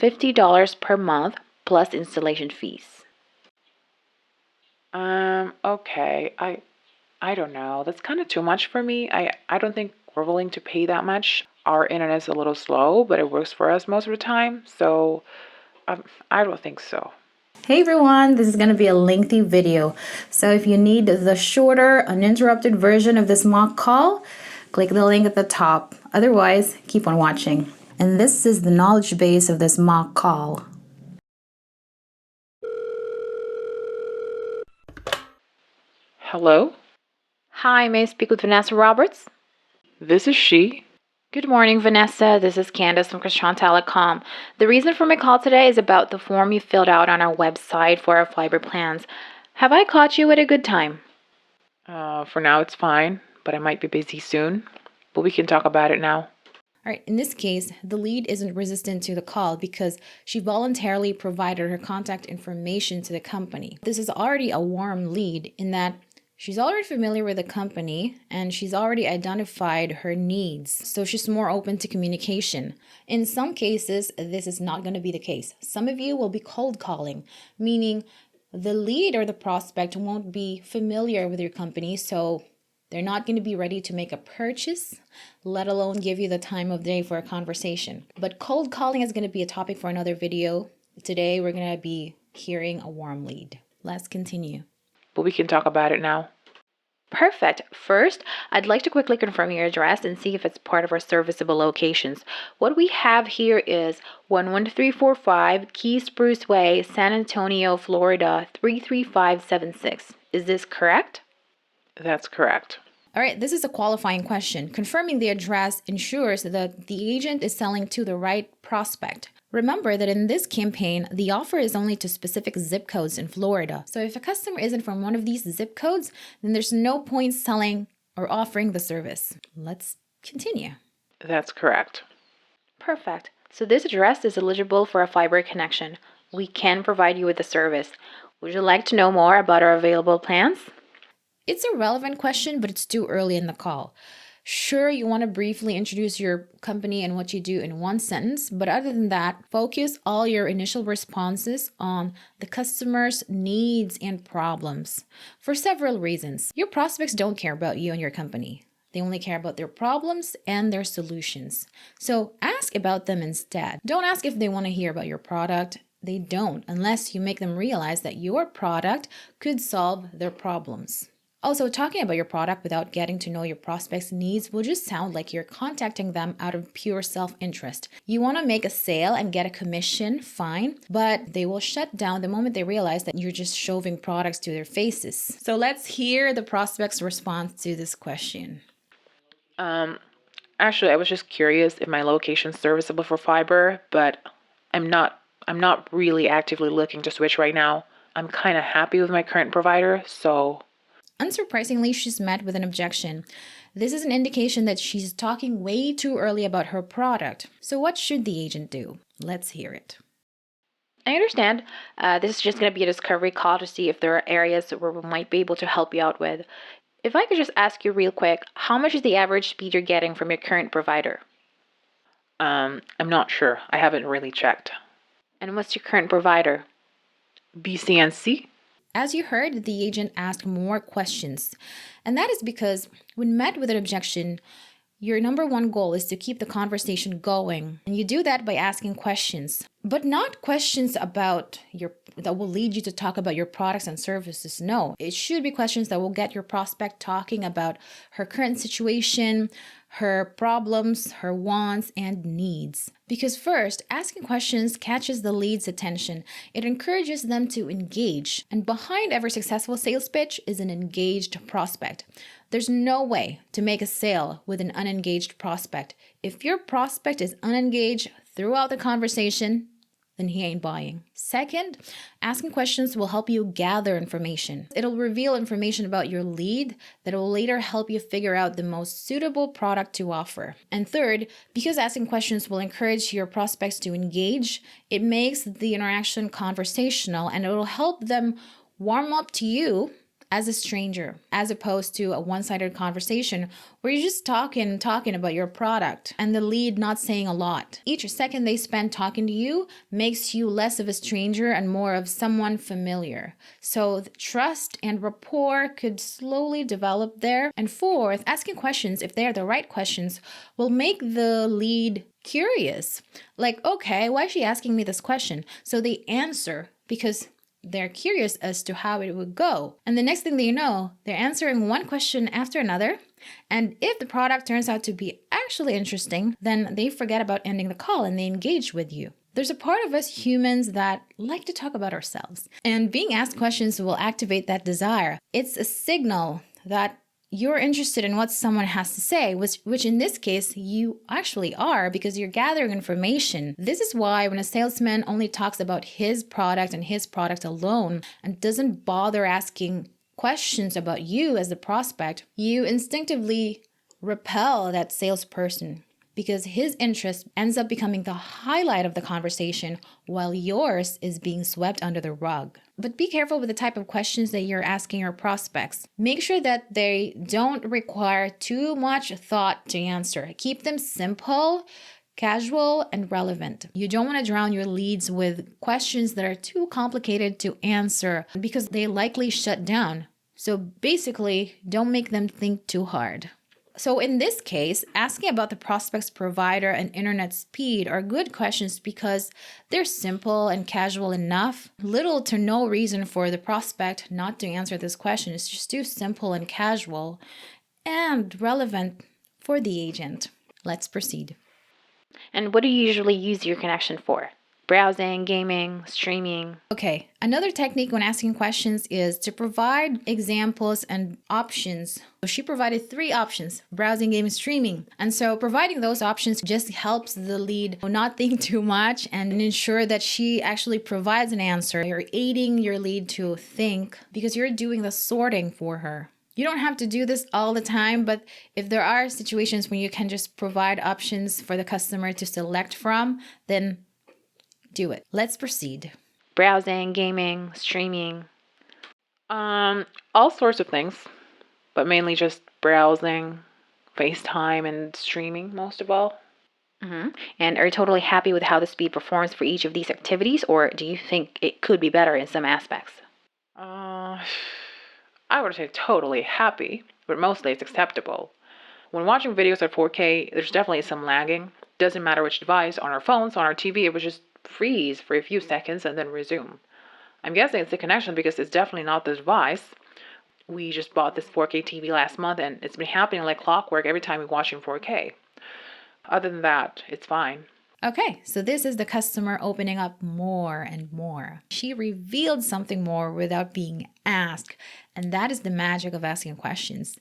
$50 per month plus installation fees. Okay. I don't know. That's kind of too much for me. I don't think we're willing to pay that much. Our internet's a little slow, but it works for us most of the time. So I don't think so. Hey everyone, this is going to be a lengthy video. So if you need the shorter, uninterrupted version of this mock call, click the link at the top. Otherwise, keep on watching. And this is the knowledge base of this mock call. Hello? Hi, may I speak with Vanessa Roberts? This is she. Good morning, Vanessa. This is Candace from Kwestyon Telecom. The reason for my call today is about the form you filled out on our website for our fiber plans. Have I caught you at a good time? For now it's fine, but I might be busy soon. But we can talk about it now. All right, in this case, the lead isn't resistant to the call because she voluntarily provided her contact information to the company. This is already a warm lead in that she's already familiar with the company and she's already identified her needs, so she's more open to communication. In some cases, this is not going to be the case. Some of you will be cold calling, meaning the lead or the prospect won't be familiar with your company, so they're not going to be ready to make a purchase, let alone give you the time of day for a conversation. But cold calling is going to be a topic for another video. Today, we're going to be hearing a warm lead. Let's continue. But we can talk about it now. Perfect. First, I'd like to quickly confirm your address and see if it's part of our serviceable locations. What we have here is 11345 Key Spruce Way, San Antonio, Florida 33576. Is this correct? That's correct. All right, this is a qualifying question. Confirming the address ensures that the agent is selling to the right prospect. Remember that in this campaign, the offer is only to specific zip codes in Florida. So if a customer isn't from one of these zip codes, then there's no point selling or offering the service. Let's continue. That's correct. Perfect. So this address is eligible for a fiber connection. We can provide you with the service. Would you like to know more about our available plans? It's a relevant question, but it's too early in the call. Sure, you want to briefly introduce your company and what you do in one sentence, but other than that, focus all your initial responses on the customer's needs and problems for several reasons. Your prospects don't care about you and your company. They only care about their problems and their solutions. So ask about them instead. Don't ask if they want to hear about your product. They don't, unless you make them realize that your product could solve their problems. Also, talking about your product without getting to know your prospect's needs will just sound like you're contacting them out of pure self-interest. You want to make a sale and get a commission, fine, but they will shut down the moment they realize that you're just shoving products to their faces. So let's hear the prospect's response to this question. Actually, I was just curious if my location's serviceable for fiber, but I'm not really actively looking to switch right now. I'm kind of happy with my current provider, so... Unsurprisingly, she's met with an objection. This is an indication that she's talking way too early about her product. So what should the agent do? Let's hear it. I understand. This is just going to be a discovery call to see if there are areas where we might be able to help you out with. If I could just ask you real quick, how much is the average speed you're getting from your current provider? I'm not sure. I haven't really checked. And what's your current provider? BCNC? As you heard, the agent asked more questions. And that is because when met with an objection, your number one goal is to keep the conversation going. And you do that by asking questions, but not questions about that will lead you to talk about your products and services. No, it should be questions that will get your prospect talking about her current situation, her problems, her wants, and needs. Because first, asking questions catches the lead's attention. It encourages them to engage. And behind every successful sales pitch is an engaged prospect. There's no way to make a sale with an unengaged prospect. If your prospect is unengaged throughout the conversation, then he ain't buying. Second, asking questions will help you gather information. It'll reveal information about your lead that will later help you figure out the most suitable product to offer. And third, because asking questions will encourage your prospects to engage, it makes the interaction conversational and it will help them warm up to you as a stranger, as opposed to a one-sided conversation where you're just talking about your product and the lead not saying a lot. Each second they spend talking to you makes you less of a stranger and more of someone familiar. So trust and rapport could slowly develop there. And fourth, asking questions, if they're the right questions, will make the lead curious. Like, okay, why is she asking me this question? So they answer because they're curious as to how it would go. And the next thing that you know, they're answering one question after another. And if the product turns out to be actually interesting, then they forget about ending the call and they engage with you. There's a part of us humans that like to talk about ourselves. And being asked questions will activate that desire. It's a signal that you're interested in what someone has to say, which in this case, you actually are because you're gathering information. This is why when a salesman only talks about his product and his product alone and doesn't bother asking questions about you as the prospect, you instinctively repel that salesperson because his interest ends up becoming the highlight of the conversation while yours is being swept under the rug. But be careful with the type of questions that you're asking your prospects. Make sure that they don't require too much thought to answer. Keep them simple, casual, and relevant. You don't want to drown your leads with questions that are too complicated to answer because they likely shut down. So basically, don't make them think too hard. So in this case, asking about the prospect's provider and internet speed are good questions because they're simple and casual enough. Little to no reason for the prospect not to answer this question. It's just too simple and casual and relevant for the agent. Let's proceed. And what do you usually use your connection for? Browsing, gaming, streaming? Okay, another technique when asking questions is to provide examples and options. So she provided 3 options: browsing, gaming, streaming. And so providing those options just helps the lead not think too much and ensure that she actually provides an answer. You're aiding your lead to think because you're doing the sorting for her. You don't have to do this all the time, but if there are situations when you can just provide options for the customer to select from, then do it. Let's proceed. Browsing, gaming, streaming? All sorts of things, but mainly just browsing, FaceTime, and streaming most of all. And are you totally happy with how the speed performs for each of these activities, or do you think it could be better in some aspects? I would say totally happy, but mostly it's acceptable. When watching videos at 4K, there's definitely some lagging. Doesn't matter which device, on our phones, on our TV, it would just freeze for a few seconds and then resume. I'm guessing it's the connection because it's definitely not the device. We just bought this 4K TV last month and it's been happening like clockwork every time we watch in 4K. Other than that, it's fine. Okay, so this is the customer opening up more and more. She revealed something more without being asked, and that is the magic of asking questions.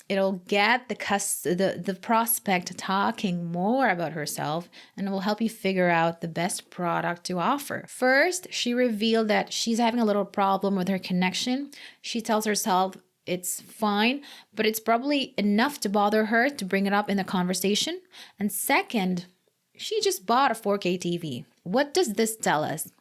It'll get the prospect talking more about herself and it will help you figure out the best product to offer. First, she revealed that she's having a little problem with her connection. She tells herself it's fine, but it's probably enough to bother her to bring it up in the conversation. And second, she just bought a 4K TV. What does this tell us?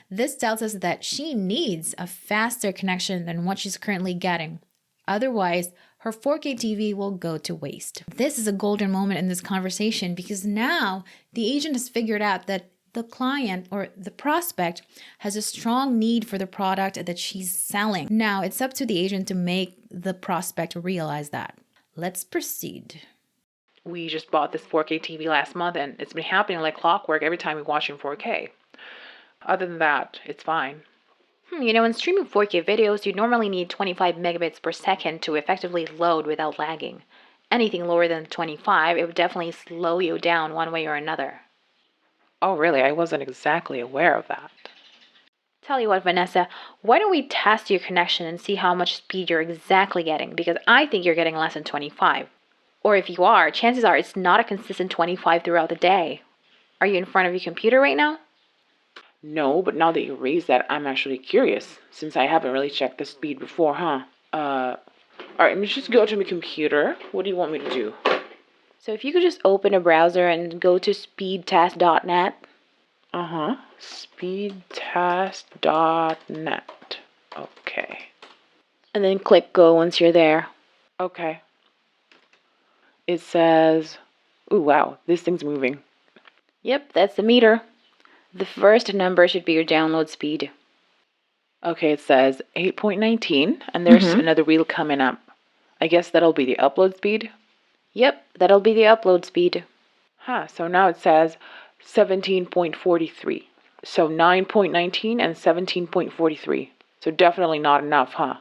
This tells us that she needs a faster connection than what she's currently getting. Otherwise, her 4K TV will go to waste. This is a golden moment in this conversation because now the agent has figured out that the client or the prospect has a strong need for the product that she's selling. Now it's up to the agent to make the prospect realize that. Let's proceed. We just bought this 4K TV last month and it's been happening like clockwork every time we watch in 4K. Other than that, it's fine. In streaming 4K videos, you normally need 25 megabits per second to effectively load without lagging. Anything lower than 25, it would definitely slow you down one way or another. Oh, really? I wasn't exactly aware of that. Tell you what, Vanessa, why don't we test your connection and see how much speed you're exactly getting? Because I think you're getting less than 25. Or if you are, chances are it's not a consistent 25 throughout the day. Are you in front of your computer right now? No, but now that you raise that, I'm actually curious, since I haven't really checked the speed before, huh? Alright, let me just go to my computer. What do you want me to do? So if you could just open a browser and go to speedtest.net. Speedtest.net. Okay. And then click go once you're there. Okay. It says, ooh, wow, this thing's moving. Yep, that's the meter. The first number should be your download speed. Okay, it says 8.19, and there's Mhm. another wheel coming up. I guess that'll be the upload speed. Yep, that'll be the upload speed. So now it says 17.43. So 9.19 and 17.43. So definitely not enough, huh?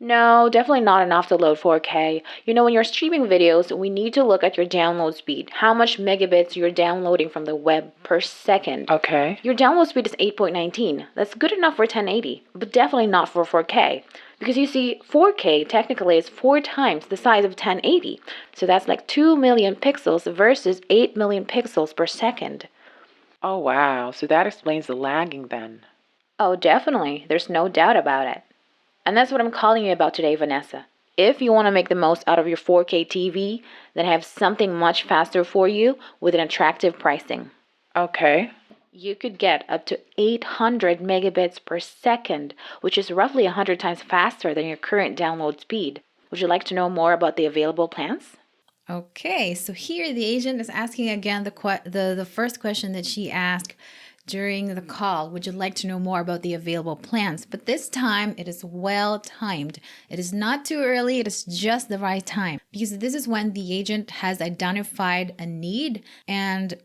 No, definitely not enough to load 4K. You know, when you're streaming videos, we need to look at your download speed. How much megabits you're downloading from the web per second. Okay. Your download speed is 8.19. That's good enough for 1080, but definitely not for 4K. Because you see, 4K technically is 4 times the size of 1080. So that's like 2 million pixels versus 8 million pixels per second. Oh, wow. So that explains the lagging then. Oh, definitely. There's no doubt about it. And that's what I'm calling you about today, Vanessa. If you want to make the most out of your 4K TV, then I have something much faster for you with an attractive pricing. Okay. You could get up to 800 megabits per second, which is roughly 100 times faster than your current download speed. Would you like to know more about the available plans? Okay, so here the agent is asking again the first question that she asked during the call. Would you like to know more about the available plans? But this time it is well timed. It is not too early, it is just the right time because this is when the agent has identified a need and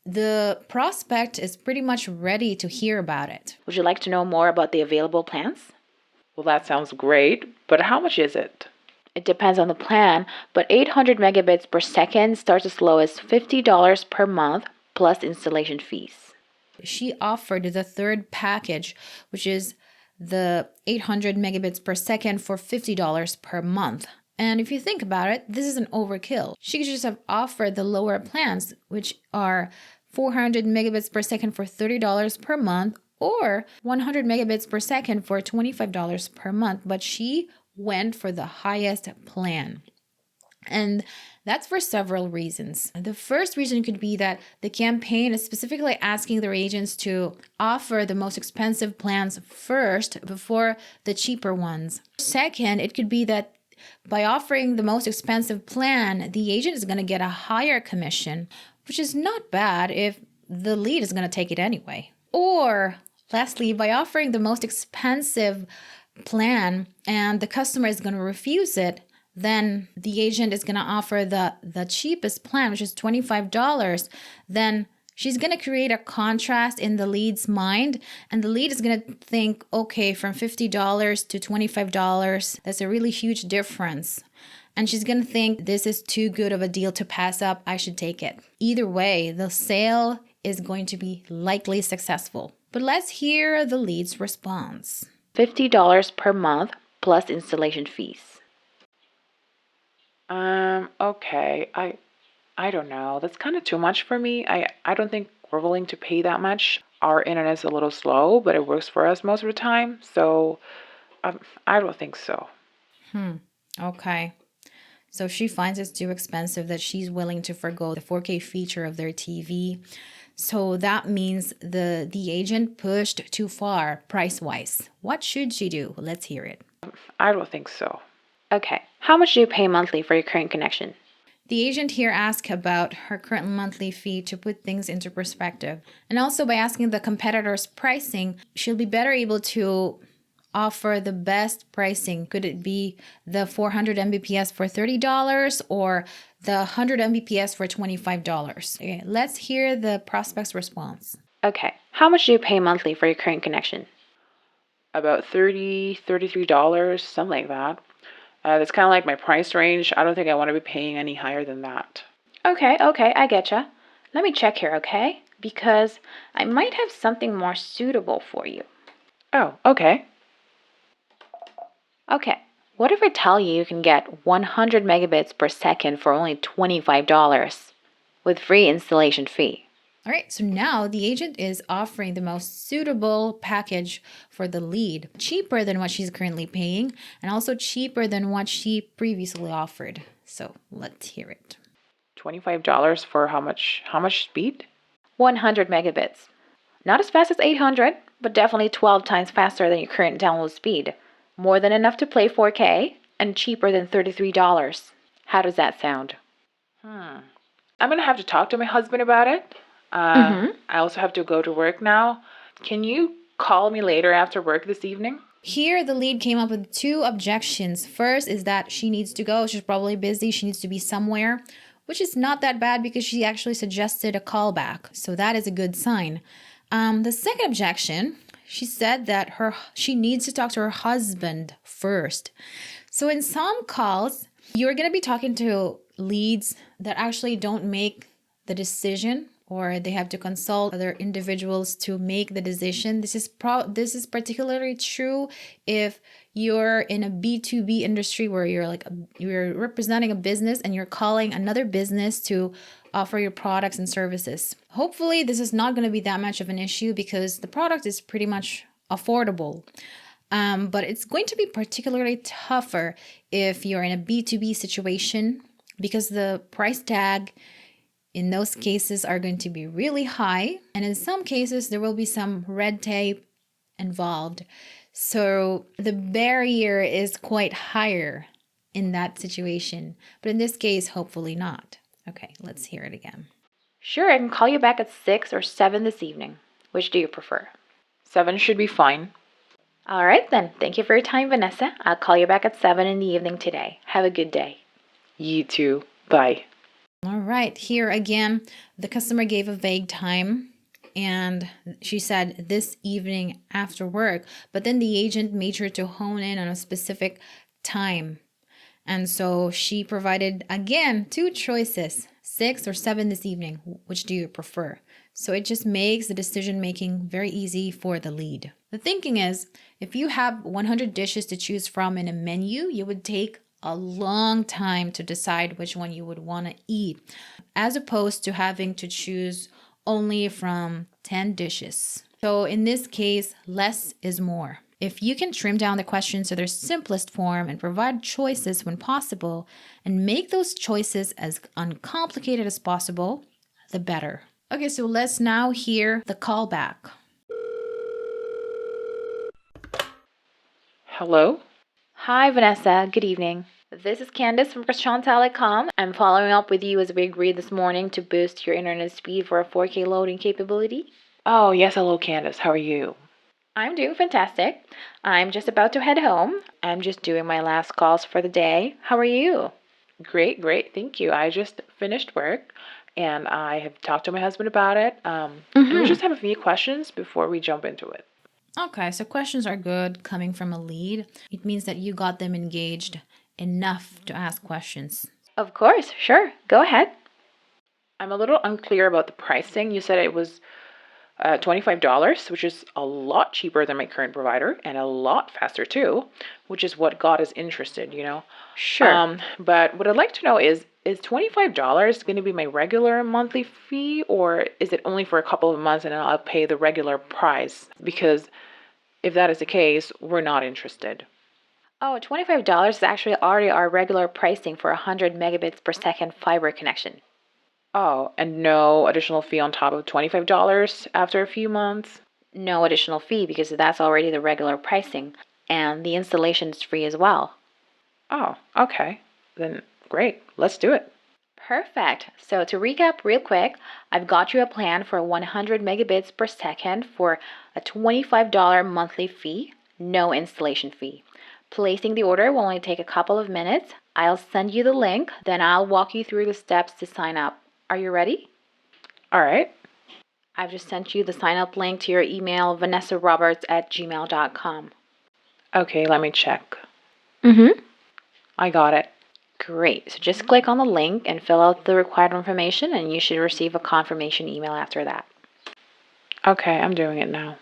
the prospect is pretty much ready to hear about it. Would you like to know more about the available plans? Well, that sounds great, but how much is it? It depends on the plan, but 800 megabits per second starts as low as $50 per month plus installation fees. She offered the third package, which is the 800 megabits per second for $50 per month. And if you think about it, this is an overkill. She could just have offered the lower plans, which are 400 megabits per second for $30 per month or 100 megabits per second for $25 per month. But she went for the highest plan. And that's for several reasons. The first reason could be that the campaign is specifically asking their agents to offer the most expensive plans first before the cheaper ones. Second, it could be that by offering the most expensive plan, the agent is going to get a higher commission, which is not bad if the lead is going to take it anyway. Or lastly, by offering the most expensive plan and the customer is going to refuse it, then the agent is going to offer the cheapest plan, which is $25. Then she's going to create a contrast in the lead's mind, and the lead is going to think, okay, from $50 to $25, that's a really huge difference. And she's going to think, this is too good of a deal to pass up, I should take it. Either way, the sale is going to be likely successful. But let's hear the lead's response. $50 per month plus installation fees. Okay. I don't know. That's kind of too much for me. I don't think we're willing to pay that much. Our internet's a little slow, but it works for us most of the time. So I don't think so. Okay. So she finds it's too expensive that she's willing to forgo the 4K feature of their TV. So that means the agent pushed too far price-wise. What should she do? Let's hear it. I don't think so. Okay, how much do you pay monthly for your current connection? The agent here asked about her current monthly fee to put things into perspective. And also by asking the competitor's pricing, she'll be better able to offer the best pricing. Could it be the 400 Mbps for $30 or the 100 Mbps for $25? Okay, let's hear the prospect's response. Okay, how much do you pay monthly for your current connection? About $33, something like that. That's kind of like my price range. I don't think I want to be paying any higher than that. Okay, I getcha. Let me check here, okay? Because I might have something more suitable for you. Oh, okay. Okay, what if I tell you you can get 100 megabits per second for only $25 with free installation fee? All right, so now the agent is offering the most suitable package for the lead, cheaper than what she's currently paying, and also cheaper than what she previously offered. So let's hear it. $25 for how much? How much speed? 100 megabits. Not as fast as 800, but definitely 12 times faster than your current download speed. More than enough to play 4K and cheaper than $33. How does that sound? I'm gonna have to talk to my husband about it. I also have to go to work now. Can you call me later after work this evening? Here, the lead came up with two objections. First is that she needs to go. She's probably busy. She needs to be somewhere, which is not that bad because she actually suggested a callback. So that is a good sign. The second objection, she said that she needs to talk to her husband first. So in some calls, you're going to be talking to leads that actually don't make the decision, or they have to consult other individuals to make the decision. This is particularly true if you're in a B2B industry where you're representing a business and you're calling another business to offer your products and services. Hopefully this is not going to be that much of an issue because the product is pretty much affordable. But it's going to be particularly tougher if you're in a B2B situation because the price tag in those cases are going to be really high. And in some cases, there will be some red tape involved. So the barrier is quite higher in that situation. But in this case, hopefully not. Okay, let's hear it again. Sure, I can call you back at 6 or 7 this evening. Which do you prefer? 7 should be fine. All right then. Thank you for your time, Vanessa. I'll call you back at 7 in the evening today. Have a good day. You too. Bye. All right, here again, the customer gave a vague time and she said this evening after work, but then the agent made sure to hone in on a specific time. And so she provided again two choices, 6 or 7 this evening. Which do you prefer? So it just makes the decision making very easy for the lead. The thinking is if you have 100 dishes to choose from in a menu, you would take a long time to decide which one you would want to eat, as opposed to having to choose only from 10 dishes. So in this case, less is more. If you can trim down the questions to their simplest form and provide choices when possible, and make those choices as uncomplicated as possible, the better. Okay, so let's now hear the callback. Hello? Hi, Vanessa. Good evening. This is Candace from Kwestyon. I'm following up with you as we agreed this morning to boost your internet speed for a 4K loading capability. Oh, yes, hello, Candace. How are you? I'm doing fantastic. I'm just about to head home. I'm just doing my last calls for the day. How are you? Great, great. Thank you. I just finished work and I have talked to my husband about it. And we just have a few questions before we jump into it. Okay, so questions are good coming from a lead. It means that you got them engaged enough to ask questions. Of course, sure. Go ahead. I'm a little unclear about the pricing. You said it was $25, which is a lot cheaper than my current provider and a lot faster too, which is what got us interested, you know? Sure. But what I'd like to know is $25 going to be my regular monthly fee, or is it only for a couple of months and then I'll pay the regular price? Because if that is the case, we're not interested. Oh, $25 is actually already our regular pricing for 100 megabits per second fiber connection. Oh, and no additional fee on top of $25 after a few months? No additional fee because that's already the regular pricing, and the installation is free as well. Oh, okay. Then great. Let's do it. Perfect. So to recap real quick, I've got you a plan for 100 megabits per second for a $25 monthly fee, no installation fee. Placing the order will only take a couple of minutes. I'll send you the link, then I'll walk you through the steps to sign up. Are you ready? All right. I've just sent you the sign up link to your email, vanessaroberts@gmail.com. Okay, let me check. Mm-hmm. I got it. Great. So just click on the link and fill out the required information, and you should receive a confirmation email after that. Okay, I'm doing it now.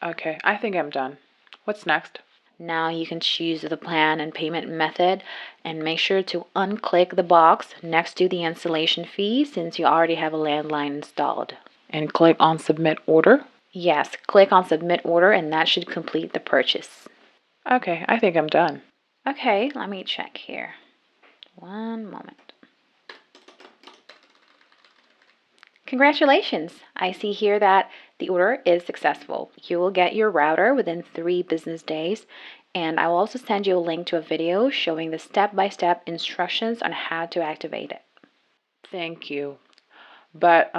Okay, I think I'm done. What's next? Now you can choose the plan and payment method and make sure to unclick the box next to the installation fee since you already have a landline installed. And click on Submit Order. Yes, click on Submit Order and that should complete the purchase. Okay, I think I'm done. Okay, let me check here. One moment. Congratulations! I see here that the order is successful. You will get your router within 3 business days, and I will also send you a link to a video showing the step-by-step instructions on how to activate it. Thank you. But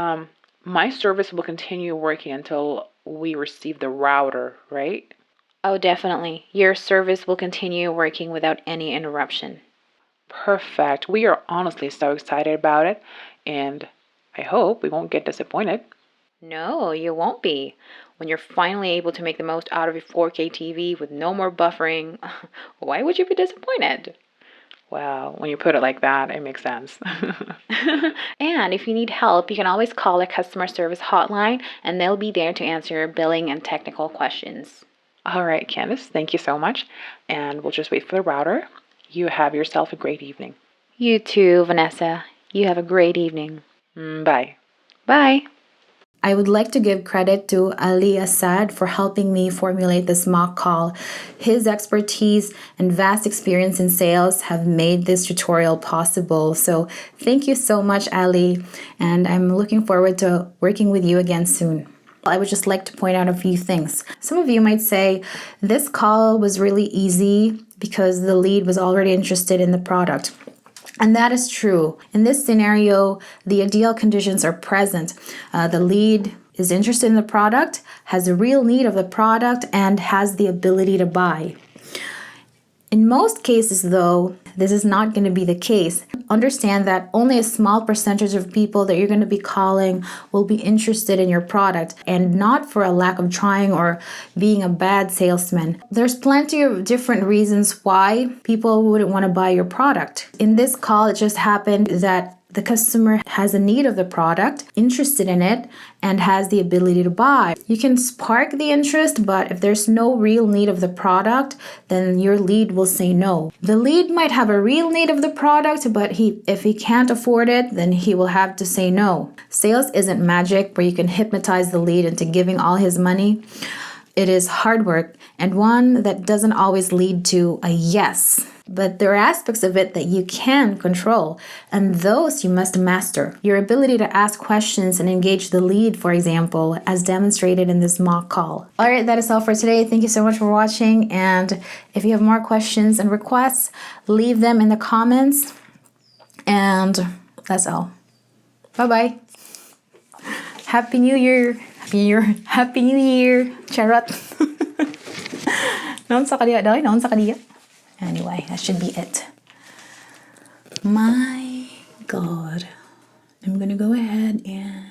my service will continue working until we receive the router, right? Oh, definitely. Your service will continue working without any interruption. Perfect. We are honestly so excited about it, and I hope we won't get disappointed. No, you won't be. When you're finally able to make the most out of your 4K TV with no more buffering, why would you be disappointed? Well, when you put it like that, it makes sense. And if you need help, you can always call a customer service hotline and they'll be there to answer your billing and technical questions. All right, Candace, thank you so much. And we'll just wait for the router. You have yourself a great evening. You too, Vanessa. You have a great evening. Bye. Bye. I would like to give credit to Ali Assad for helping me formulate this mock call. His expertise and vast experience in sales have made this tutorial possible. So thank you so much, Ali, and I'm looking forward to working with you again soon. I would just like to point out a few things. Some of you might say this call was really easy because the lead was already interested in the product. And that is true. In this scenario, the ideal conditions are present. The lead is interested in the product, has a real need of the product, and has the ability to buy. In most cases, though, this is not going to be the case. Understand that only a small percentage of people that you're going to be calling will be interested in your product, and not for a lack of trying or being a bad salesman. There's plenty of different reasons why people wouldn't want to buy your product. In this call, it just happened that the customer has a need of the product, interested in it, and has the ability to buy. You can spark the interest, but if there's no real need of the product, then your lead will say no. The lead might have a real need of the product, but if he can't afford it, then he will have to say no. Sales isn't magic where you can hypnotize the lead into giving all his money. It is hard work, and one that doesn't always lead to a yes. But there are aspects of it that you can control, and those you must master. Your ability to ask questions and engage the lead, for example, as demonstrated in this mock call. All right, that is all for today. Thank you so much for watching, and if you have more questions and requests, leave them in the comments, and that's all. Bye-bye. Happy New Year! Happy New Year! Charot! Naon sa kadiya? Dahil naon sa kadiya? Anyway, that should be it. My God. I'm gonna go ahead and